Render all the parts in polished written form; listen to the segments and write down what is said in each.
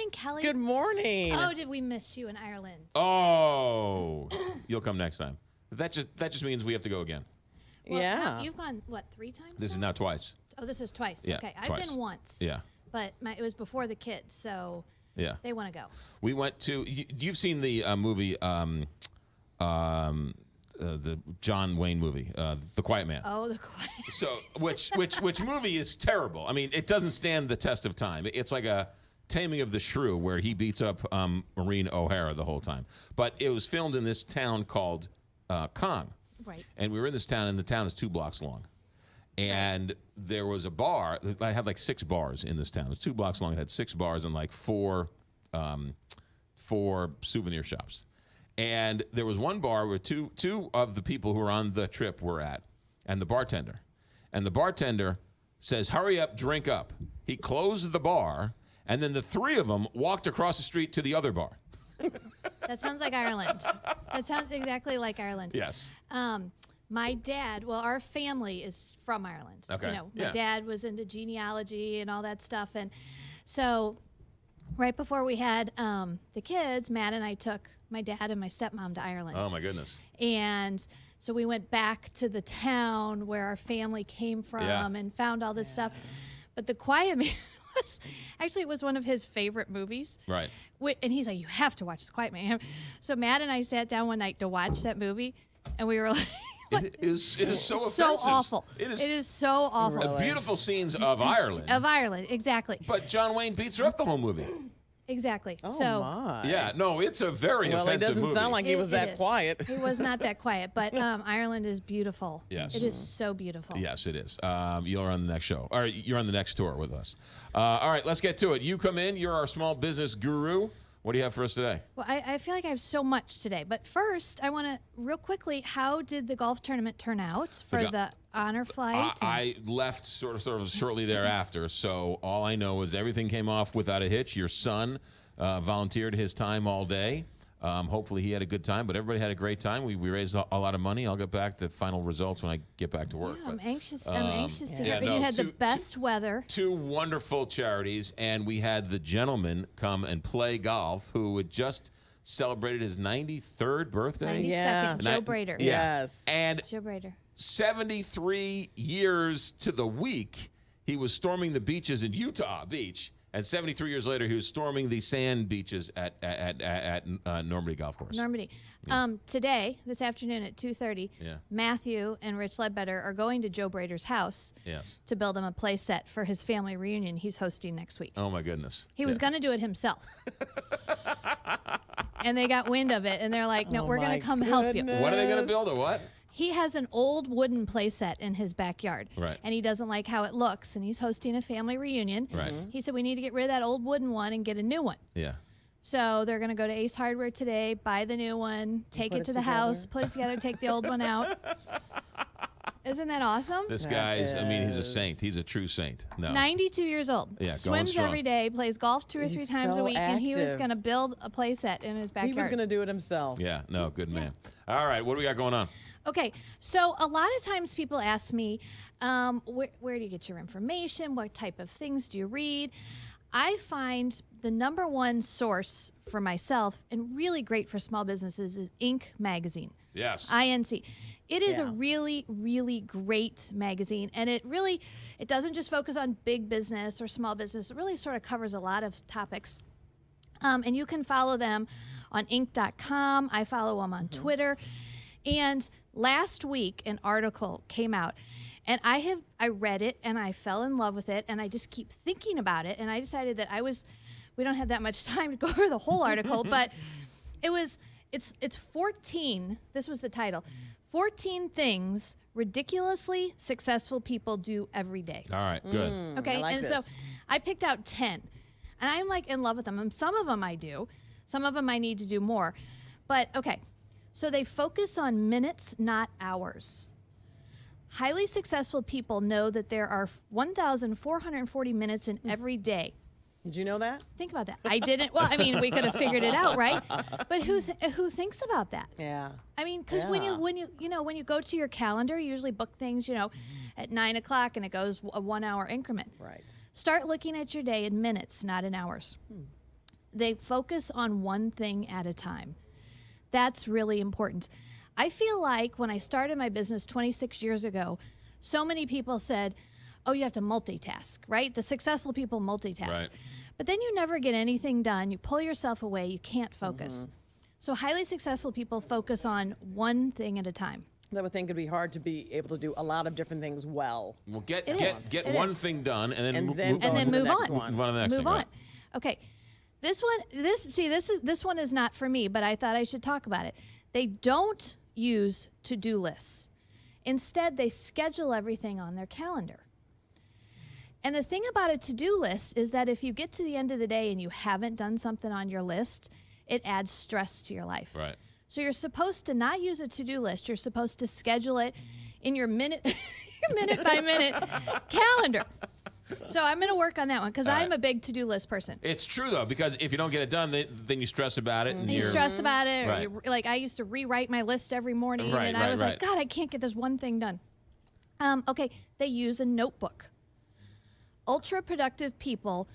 morning, Kelly. Good morning. Oh, did we miss you in Ireland? Oh, you'll come next time. That just means we have to go again. Well, Yeah. You've gone, what, 3 times This is now? now twice. Oh, this is twice. Yeah, okay. twice. I've been once. Yeah. But it was before the kids, so Yeah. they want to go. We went to. You've seen the movie, the John Wayne movie, The Quiet Man. Oh, the quiet. So, which movie is terrible? I mean, it doesn't stand the test of time. It's like a Taming of the Shrew where he beats up Maureen O'Hara the whole time. But it was filmed in this town called Kong. Right. And we were in this town, and the town is 2 blocks long. And there was a bar. I had like 6 bars in this town. It was 2 blocks long. It had 6 bars and like 4 souvenir shops. And there was one bar where two of the people who were on the trip were at, and the bartender. And the bartender says, "Hurry up, drink up." He closed the bar, and then the 3 of them walked across the street to the other bar. That sounds like Ireland. That sounds exactly like Ireland. Yes. My dad, well, our family is from Ireland. Okay. You know, my Yeah. dad was into genealogy and all that stuff. And so right before we had the kids, Matt and I took my dad and my stepmom to Ireland. Oh, my goodness. And so we went back to the town where our family came from Yeah. and found all this stuff. But The Quiet Man it was one of his favorite movies. Right. And he's like, "You have to watch The Quiet Man." So Matt and I sat down one night to watch that movie, and we were like, It is so offensive. so awful. It is so awful. beautiful scenes of Ireland. Of Ireland, exactly. But John Wayne beats her up the whole movie. Exactly. Oh, so my. Yeah, no, it's a very Well, it offensive doesn't movie. sound like he was it that is. quiet. He was not that quiet, but Ireland is beautiful. Yes. It is so beautiful. Yes, it is. You're on the next show, or you're on the next tour with us. All right, let's get to it. You come in. You're our small business guru. What do you have for us today? Well, I feel like I have so much today. But first, I want to, real quickly, how did the golf tournament turn out for the honor flight? I left sort of shortly thereafter, so all I know is everything came off without a hitch. Your son volunteered his time all day. Hopefully he had a good time, but everybody had a great time. We raised a lot of money. I'll get back the final results when I get back to work. Yeah, I'm but, anxious to hear. yeah, And no, you had the best weather. 2 wonderful charities, and we had the gentleman come and play golf who had just celebrated his 93rd birthday. 92nd, Yeah. Joe Brader. Yeah. Yes. And Joe Brader. 73 years to the week, he was storming the beaches in Utah Beach. And 73 years later, he was storming the sand beaches at Normandy Golf Course. Normandy. Today, this afternoon at 2:30, Yeah. Matthew and Rich Ledbetter are going to Joe Brader's house Yes. to build him a play set for his family reunion he's hosting next week. Oh, my goodness. He was going to do it himself. And they got wind of it, and they're like, "No, Oh we're going my to come help you." What are they going to build, or what? He has an old wooden play set in his backyard. Right. And he doesn't like how it looks, and he's hosting a family reunion. Right. He said, "We need to get rid of that old wooden one and get a new one." Yeah. So they're going to go to Ace Hardware today, buy the new one, take Put it it to the together. house, put it together, take the old one out. Isn't that awesome? This That guy's, I mean, he's a is- saint. He's a true saint. No. 92 years old. Yeah, going Swims strong. every day, plays golf 2 or He's 3 times a so week, and he was active. going to build a play set in his backyard. He was going to do it himself. Yeah, no, good man. All right, what do we got going on? Okay, so a lot of times people ask me, where do you get your information? What type of things do you read? I find the number one source for myself and really great for small businesses is Inc. magazine. Yes. INC. It is a Yeah. really, really great magazine, and it doesn't just focus on big business or small business. It really sort of covers a lot of topics. And you can follow them on Inc.com. I follow them on Twitter. And last week, an article came out, and I read it, and I fell in love with it, and I just keep thinking about it, and I decided that we don't have that much time to go over the whole article, but it's 14, this was the title, 14 things ridiculously successful people do every day. All right, good. Okay, I like and this. so I picked out 10, and I'm like in love with them. And some of them I do, some of them I need to do more. But okay, so they focus on minutes, not hours. Highly successful people know that there are 1,440 minutes in every day. Did you know that? Think about that. I didn't. Well, I mean, we could have figured it out, right? But who thinks about that? Yeah. I mean, because Yeah. when you go to your calendar, you usually book things, at 9 o'clock, and it goes a 1 hour increment. Right. Start looking at your day in minutes, not in hours. they focus on one thing at a time. That's really important. I feel like when I started my business 26 years ago, so many people said, oh, you have to multitask, right? The successful people multitask. Right. But then you never get anything done. You pull yourself away. You can't focus. So highly successful people focus on one thing at a time. I would think it'd be hard to be able to do a lot of different things well. Well, get It one is. thing done, and then And move then on go and then to the move next on. one. Move on to the next Move thing. on. Right. Okay. This one is not for me, but I thought I should talk about it. They don't use to-do lists. Instead, they schedule everything on their calendar. And the thing about a to-do list is that if you get to the end of the day and you haven't done something on your list, it adds stress to your life. Right. So you're supposed to not use a to-do list. You're supposed to schedule it in your minute by minute calendar. So I'm going to work on that one because All I'm right. a big to-do list person. It's true though, because if you don't get it done, then you stress about it, and You you're stress about it. Or Right. you, like I used to rewrite my list every morning, Right, and right, I was right. like, God, I can't get this one thing done. Okay, they use a notebook. Ultra productive people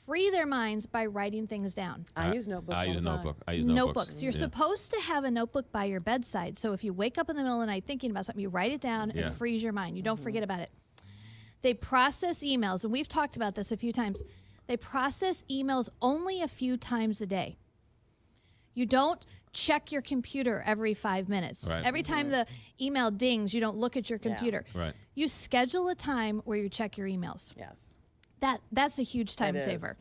free their minds by writing things down. I use notebooks I all use the a time. notebook. I use notebooks. Notebooks. You're Yeah. supposed to have a notebook by your bedside. So if you wake up in the middle of the night thinking about something, you write it down and Yeah. it frees your mind. You don't forget about it. They process emails, and we've talked about this a few times. They process emails only a few times a day. You don't check your computer every 5 minutes. Right. Every time the email dings, you don't look at your computer. Right. You schedule a time where you check your emails. Yes. That's a huge time It is. saver.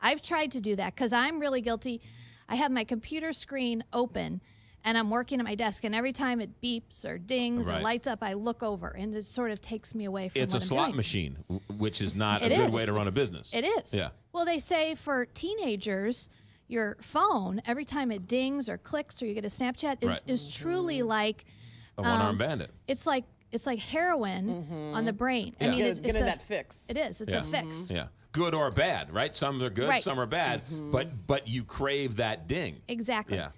I've tried to do that because I'm really guilty. I have my computer screen open and I'm working at my desk, and every time it beeps or dings or Right. lights up, I look over, and it sort of takes me away from It's a what I'm slot doing. machine, which is not It a good is. way to run a business. It is. Yeah. Well, they say for teenagers, your phone, every time it dings or clicks or you get a Snapchat, Right. is truly like A one-armed bandit. it's like heroin on the brain. Yeah. I mean, Get, it's get in that fix. It is. It's Yeah. a fix. Yeah. Good or bad, right? Some are good, Right. some are bad, but you crave that ding. Exactly. Yeah.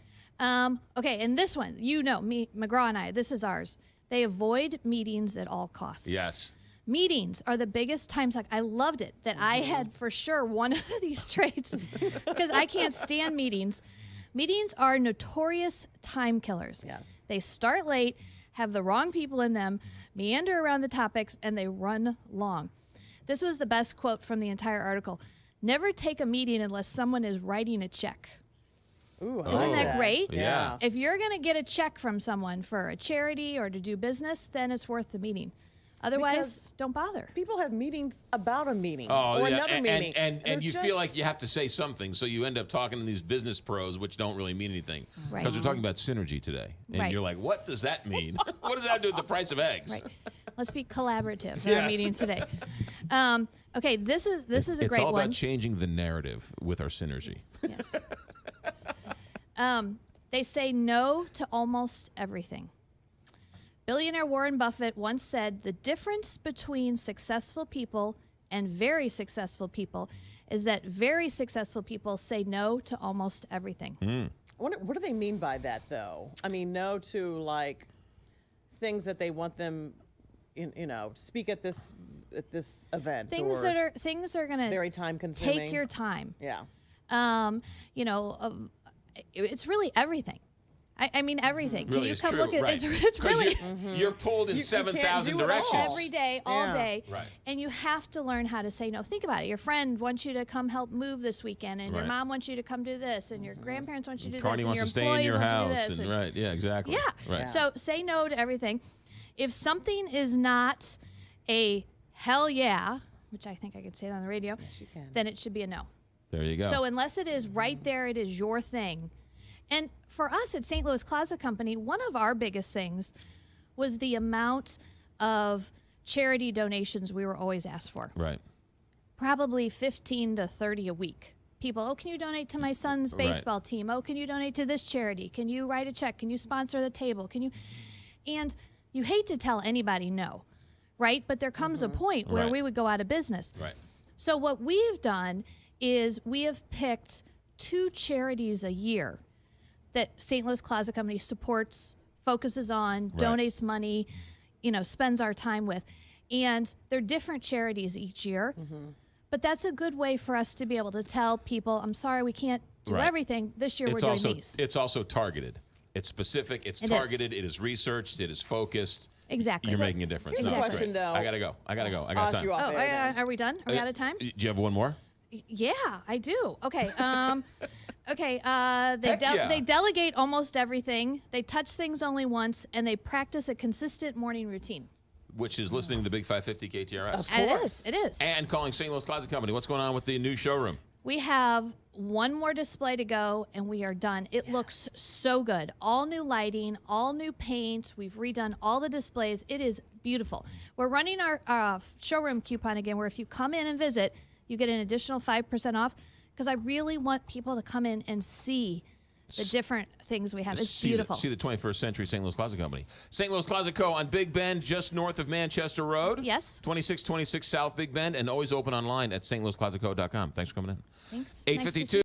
Okay, and this one, me, McGraw and I, this is ours. They avoid meetings at all costs. Yes. Meetings are the biggest time suck. I loved it that I had for sure one of these traits because I can't stand meetings. Meetings are notorious time killers. Yes. They start late, have the wrong people in them, meander around the topics, and they run long. This was the best quote from the entire article. Never take a meeting unless someone is writing a check. Ooh, I Isn't like that great? Yeah. If you're going to get a check from someone for a charity or to do business, then it's worth the meeting. Otherwise, Because don't bother. People have meetings about a meeting Oh, or yeah. another meeting. And they're you just- feel like you have to say something, so you end up talking to these business pros, which don't really mean anything. Right. Because we're talking about synergy today. And Right. you're like, what does that mean? What does that have to do with the price of eggs? Right. Let's be collaborative in our Yes. meeting today. Okay, this is a It's great all one. about changing the narrative with our synergy. Yes. They say no to almost everything. Billionaire Warren Buffett once said, the difference between successful people and very successful people is that very successful people say no to almost everything. What do they mean by that, though? I mean, no to like things that they want them, speak at this event. Things or that are going to very time consuming. take your time. Yeah. It's really everything. I mean everything. Really, Can you it's come true, look at right. it's 'Cause really you're pulled in You can't 7,000 do it all. directions. every day, all Yeah. day. Right. And you have to learn how to say no. Think about it. Your friend wants you to come help move this weekend, and your Right. mom wants you to come do this, and your grandparents want you to do Carney this, and wants your to stay in employees your want house. you to do this. And, right, yeah, exactly. Yeah. Right. Yeah. So say no to everything. If something is not a hell yeah, which I think I could say that on the radio, Yes, you can. then it should be a no. There you go. So unless it is right there, it is your thing. And for us at St. Louis Closet Company, one of our biggest things was the amount of charity donations we were always asked for. right. Probably 15 to 30 a week. People, oh, can you donate to my son's Right. baseball team? Oh, can you donate to this charity? Can you write a check? Can you sponsor the table? Can you? And you hate to tell anybody no, right? But there comes a point where Right. we would go out of business. Right. So what we've done is we have picked 2 charities a year that St. Louis Closet Company supports, focuses on, donates money, spends our time with. And they're different charities each year, But that's a good way for us to be able to tell people, I'm sorry, we can't do Right. everything. This year we're doing these. It's also targeted. It's specific. It's It targeted. is. It is researched. It is focused. Exactly. You're making a difference. Here's No, a it's question, great. though. I gotta go. I got Ask time. you off Oh, air then. are we done? Are we out of time? Do you have one more? Yeah, I do. Okay. Okay. Heck yeah. They delegate almost everything. They touch things only once, and they practice a consistent morning routine. Which is listening to the Big 550 KTRS. Of And course. it is. And calling St. Louis Closet Company. What's going on with the new showroom? We have one more display to go, and we are done. It looks so good. All new lighting, all new paint. We've redone all the displays. It is beautiful. We're running our showroom coupon again, where if you come in and visit, you get an additional 5% off, because I really want people to come in and see the different things we have. It's beautiful. See the 21st Century St. Louis Closet Company. St. Louis Closet Co. on Big Bend, just north of Manchester Road. Yes. 2626 South Big Bend, and always open online at stlouisclosetco.com. Thanks for coming in. Thanks. 8:52.